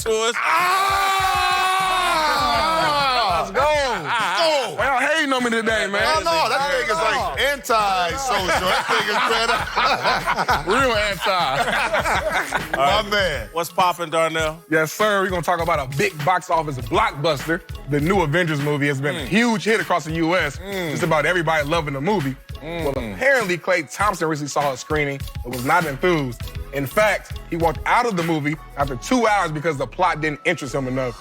choice. Let's go. Y'all hating on me today, man. No, that thing is like anti-social. That thing is Real anti. My man. What's poppin', Darnell? Yes, sir. We're going to talk about a big box office blockbuster. The new Avengers movie has been a huge hit across the U.S. Just about everybody loving the movie. Well, apparently, Klay Thompson recently saw a screening and was not enthused. In fact, he walked out of the movie after 2 hours because the plot didn't interest him enough.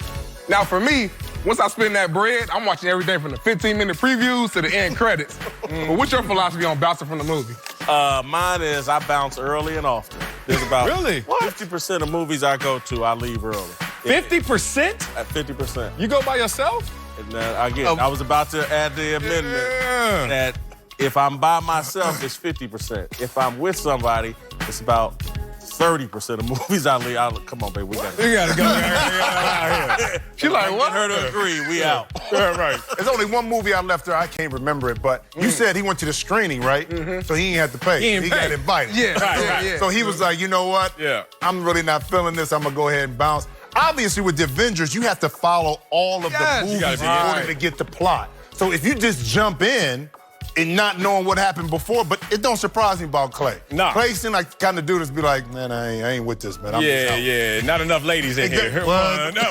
Now, for me, once I spend that bread, I'm watching everything from the 15-minute previews to the end credits. But what's your philosophy on bouncing from the movie? Mine is I bounce early and often. There's about Really? 50% of movies I go to, I leave early. 50%? At 50%. You go by yourself? And again, I was about to add the amendment that if I'm by myself, it's 50%. If I'm with somebody, it's about 30% of movies I leave. Come on, baby, we got to You gotta go out here. She like, what? Get her to agree, we out. Right. There's only one movie I left there. I can't remember it, but you said he went to the screening, right? So he ain't had to pay. He got invited. Yeah, right. So he was like, you know what? Yeah. I'm really not feeling this. I'm going to go ahead and bounce. Obviously, with the Avengers, you have to follow all of the movies You gotta in be order right. to get the plot. So if you just jump in and not knowing what happened before, but it don't surprise me about Klay. Nah. Klay seemed like the kind of dude that's be like, man, I ain't with this, man. I'm just out. Yeah. Not enough ladies in here. One. Two. Ain't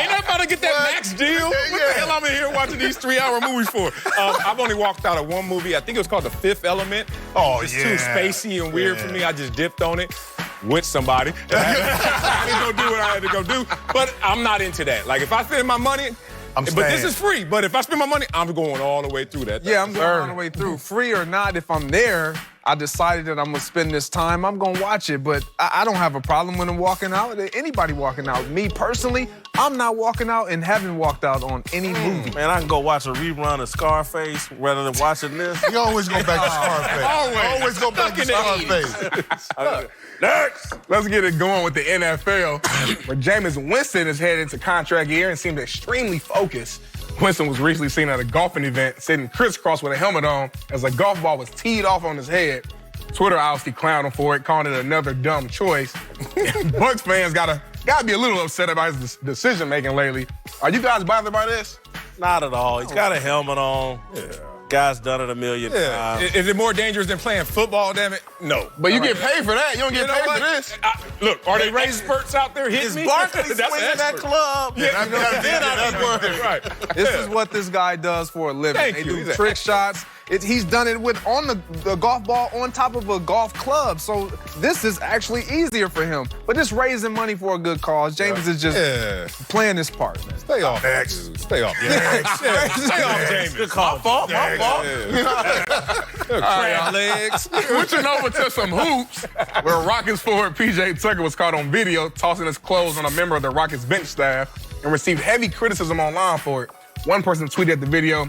that about to get that max deal? What the hell I'm in here watching these 3-hour movies for? I've only walked out of one movie. I think it was called The Fifth Element. Oh, It's yeah. too spacey and weird for me. I just dipped on it with somebody. I didn't go do what I had to go do. But I'm not into that. Like, if I spend my money, but this is free. But if I spend my money, I'm going all the way through that. Yeah, I'm going all the way through. Free or not, if I'm there, I decided that I'm gonna spend this time, I'm gonna watch it. But I don't have a problem when I'm walking out. Anybody walking out. Me personally, I'm not walking out and haven't walked out on any movie. Man, I can go watch a rerun of Scarface rather than watching this. You always go back to Scarface. Always go back to Scarface. Next, let's get it going with the NFL, where Jameis Winston is headed into contract year and seemed extremely focused. Winston was recently seen at a golfing event sitting crisscross with a helmet on as a golf ball was teed off on his head. Twitter obviously clowned him for it, calling it another dumb choice. Bucs fans gotta be a little upset about his decision making lately. Are you guys bothered by this? Not at all. He's got a helmet on. Guy's done it a million times. Is it more dangerous than playing football, damn it? No. But you get paid for that. You don't get paid for this. Look, are they experts out there hitting Is me? Barkley That's an swinging that expert. club? Yeah, then I'd be worried. Right. This is what this guy does for a living. Thank they you. do He's a- trick shots. He's done it on the golf ball on top of a golf club. So this is actually easier for him. But just raising money for a good cause. James is just playing his part, man. Stay off. Stay off. Stay off, James. Good call. My fault. Crab legs. Switching over to some hoops, where Rockets forward P.J. Tucker was caught on video tossing his clothes on a member of the Rockets bench staff and received heavy criticism online for it. One person tweeted at the video,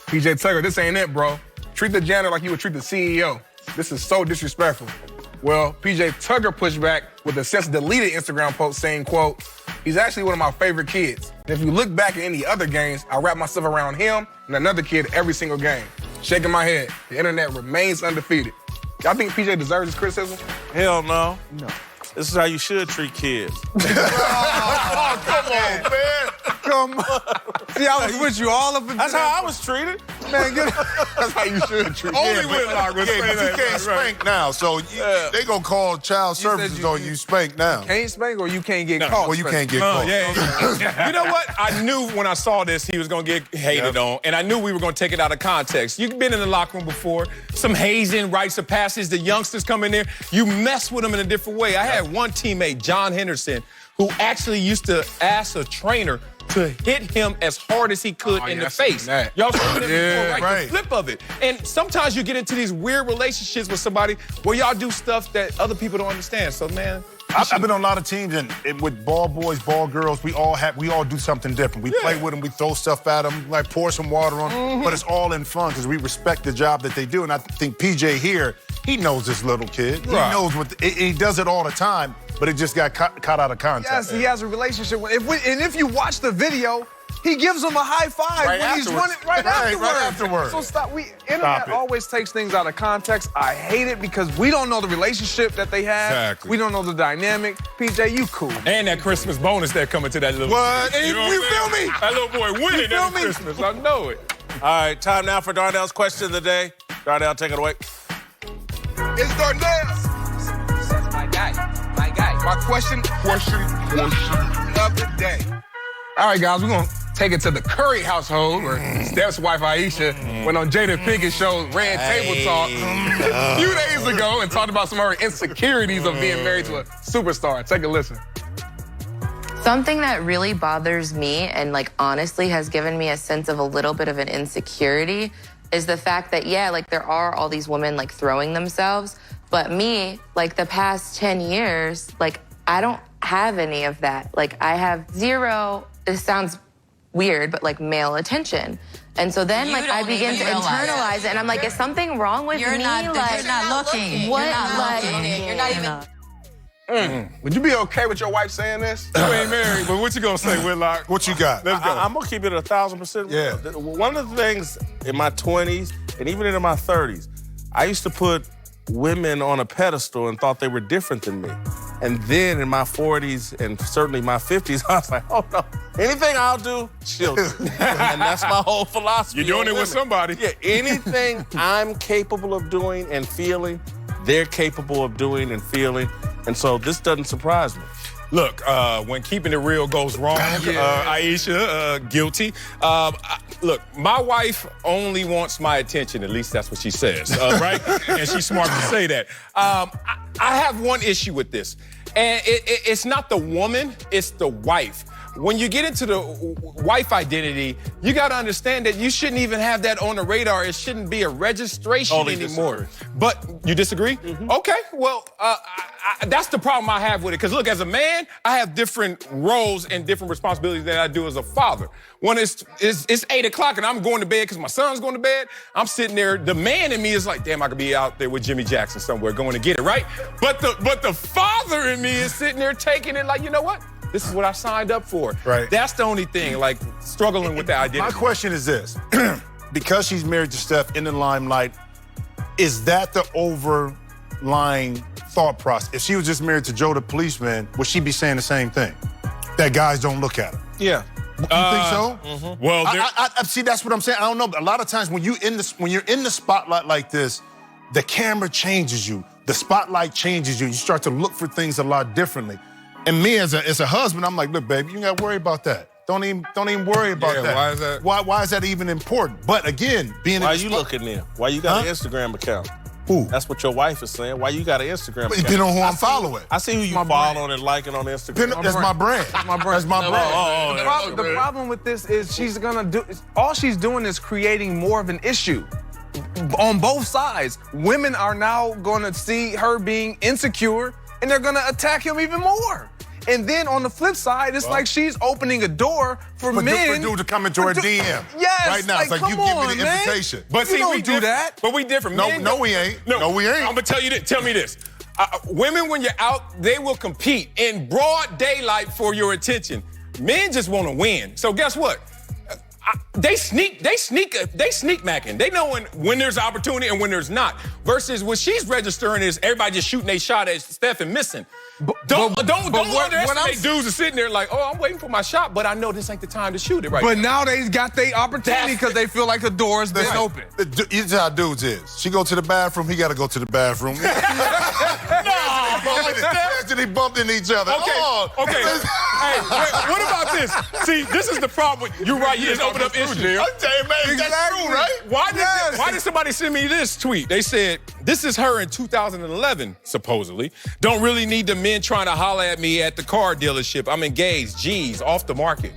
P.J. Tucker, this ain't it, bro. Treat the janitor like you would treat the CEO. This is so disrespectful. Well, P.J. Tucker pushed back with a since deleted Instagram post saying, quote, he's actually one of my favorite kids. And if you look back at any other games, I wrap myself around him and another kid every single game. Shaking my head. The internet remains undefeated. Y'all think P.J. deserves this criticism? Hell no. No. This is how you should treat kids. Oh, come on, man. Come on. See, I was with you all of it. That's how I was treated. Man, That's how you should treat Only kids. Whitlock was Yeah, but saying you that. can't spank now, so they gonna call child services on you spank now. Can't spank or you can't get caught. Well, you can't get Oh, caught. yeah. You know what? I knew when I saw this, he was going to get hated on, and I knew we were going to take it out of context. You've been in the locker room before. Some hazing, rites of passage, the youngsters come in there. You mess with them in a different way. I had one teammate, John Henderson, who actually used to ask a trainer to hit him as hard as he could in the face. Y'all seen that before, right? The flip of it. And sometimes you get into these weird relationships with somebody where y'all do stuff that other people don't understand. So, man, I've been on a lot of teams, and with ball boys, ball girls, we all do something different. We play with them, we throw stuff at them, like pour some water on them, but it's all in fun because we respect the job that they do. And I think PJ here, he knows this little kid. Right. He knows he does it all the time, but it just got caught out of context. Yes, he has a relationship with. If you watch the video, He gives him a high five Right when he's afterwards. running right afterwards. So Stop. Internet it. always takes things out of context. I hate it because we don't know the relationship that they have. Exactly. We don't know the dynamic. PJ, you cool. And that Christmas bonus that coming to that little. What? You know You what feel I'm saying? me? That little boy winning feel every me? Christmas. I know it. All right, time now for Darnell's question of the day. Darnell, take it away. It's Darnell's. That's my guy. My guy. My question of the day. All right, guys, we're going to take it to the Curry household where Steph's wife, Aisha, went on Jada Pinkett's show, Red Table Talk, a few days ago and talked about some of her insecurities of being married to a superstar. Take a listen. Something that really bothers me and like honestly has given me a sense of a little bit of an insecurity is the fact that, yeah, like there are all these women like throwing themselves, but me, like the past 10 years, like I don't have any of that. Like I have zero, this sounds weird, but like male attention. And so then like I begin to internalize it and I'm like, is something wrong with me? You're not looking. What? You're not even. Would you be okay with your wife saying this? You ain't married, but what you gonna say, Whitlock? What you got? Let's go. I'm gonna keep it 1,000%. Yeah. One of the things in my 20s and even in my 30s, I used to put women on a pedestal and thought they were different than me. And then in my 40s and certainly my 50s, I was like, oh no, anything I'll do, she'll do. And that's my whole philosophy. You're doing it with somebody. Yeah, anything I'm capable of doing and feeling, they're capable of doing and feeling. And so this doesn't surprise me. Look, when keeping it real goes wrong, Aisha, guilty. Look, my wife only wants my attention. At least that's what she says, right? And she's smart to say that. I have one issue with this. And it's not the woman, it's the wife. When you get into the wife identity, you got to understand that you shouldn't even have that on the radar. It shouldn't be a registration anymore. But you disagree? Mm-hmm. Okay, well, that's the problem I have with it. Because look, as a man, I have different roles and different responsibilities than I do as a father. When it's 8 o'clock and I'm going to bed because my son's going to bed, I'm sitting there. The man in me is like, damn, I could be out there with Jimmy Jackson somewhere going to get it, right? But the father in me is sitting there taking it like, you know what? This is what I signed up for. Right. That's the only thing, like struggling with the identity. My question is this. Because she's married to Steph in the limelight, is that the overlying thought process? If she was just married to Joe the policeman, would she be saying the same thing? That guys don't look at her? Yeah. You think so? Mm-hmm. Well, I see, that's what I'm saying. I don't know. But a lot of times when you're in the spotlight like this, the camera changes you. The spotlight changes you. You start to look for things a lot differently. And me as a husband, I'm like, look, baby, you gotta worry about that. Don't even worry about that. Why is that? Why is that even important? But again, being Why in you looking there? Why you got an Instagram account? Who? That's what your wife is saying. Why you got an Instagram account? Depending on who I'm following. I see who you following and liking on Instagram. That's my brand. That's my brand. The problem with this is she's gonna do. All she's doing is creating more of an issue on both sides. Women are now gonna see her being insecure, and they're gonna attack him even more. And then on the flip side, it's like she's opening a door for men. For dude to come into her DM. Yes. Right now, it's like come you give on, me the man. invitation. But see, don't we do that. But we different. No, we ain't. No, we ain't. I'm gonna tell you this. Tell me this. Women, when you're out, they will compete in broad daylight for your attention. Men just want to win. So guess what? They sneak macking. They know when there's opportunity and when there's not. Versus what she's registering is everybody just shooting a shot at Steph and missing. Don't underestimate dudes are sitting there like, oh, I'm waiting for my shot, but I know this ain't the time to shoot it right But now. now they got their opportunity because they feel like the door's been open. This is how dudes is. She go to the bathroom, he got to go to the bathroom. After they bumped into each other. Okay. Hey, what about this? See, this is the problem. You're right. You just opened up Instagram. I'm telling you, man, that's true, right? Why did somebody send me this tweet? They said, this is her in 2011, supposedly. Don't really need the men trying to holler at me at the car dealership. I'm engaged. G's, off the market.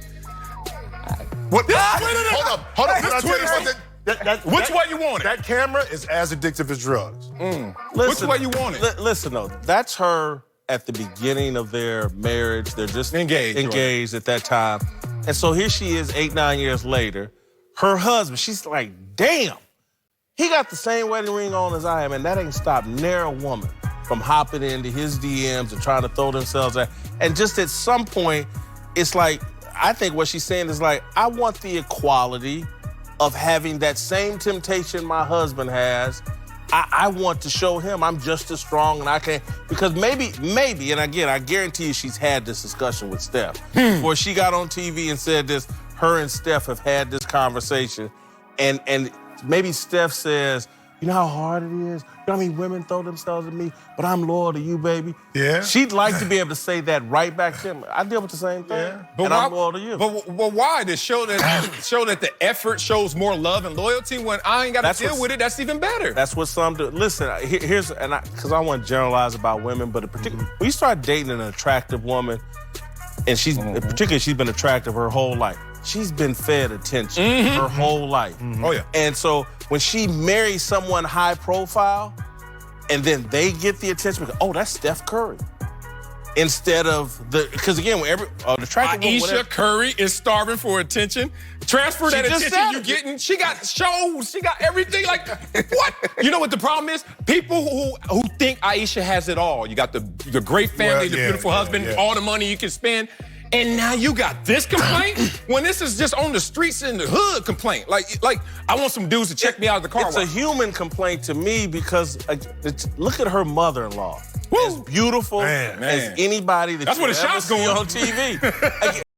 What? Hold up. Can I tell you something? Which way you want it? That camera is as addictive as drugs. Which way you want it? Listen, though, that's her at the beginning of their marriage. They're just engaged at that time. And so here she is 8-9 years later. Her husband, she's like, damn, he got the same wedding ring on as I am, and that ain't stopped ne'er a woman from hopping into his DMs and trying to throw themselves at. And just at some point, it's like, I think what she's saying is like, I want the equality of having that same temptation my husband has. I want to show him I'm just as strong and I can, because maybe, and again, I guarantee you she's had this discussion with Steph. Before she got on TV and said this, her and Steph have had this conversation. And maybe Steph says, you know how hard it is? You know how many women throw themselves at me? But I'm loyal to you, baby. Yeah. She'd like to be able to say that right back to him. I deal with the same thing. Yeah. And I'm loyal to you. But why? To show that the effort shows more love and loyalty when I ain't got to deal with it, that's even better. That's what some do. Listen, here's, because I want to generalize about women, but in particular, when you start dating an attractive woman, and particularly she's been attractive her whole life, she's been fed attention her whole life. Oh, yeah. And so when she marries someone high profile, and then they get the attention, because, oh, that's Steph Curry. Instead of because again, when the attractive Aisha Curry is starving for attention. Transfer that attention you getting. She got shows. She got everything. Like, what? You know what the problem is? People who think Aisha has it all. You got the great family, the beautiful husband, all the money you can spend. And now you got this complaint? When this is just on the streets in the hood complaint. Like I want some dudes to check me out of the car. It's a human complaint to me because look at her mother-in-law. As beautiful as anybody that you ever see on TV.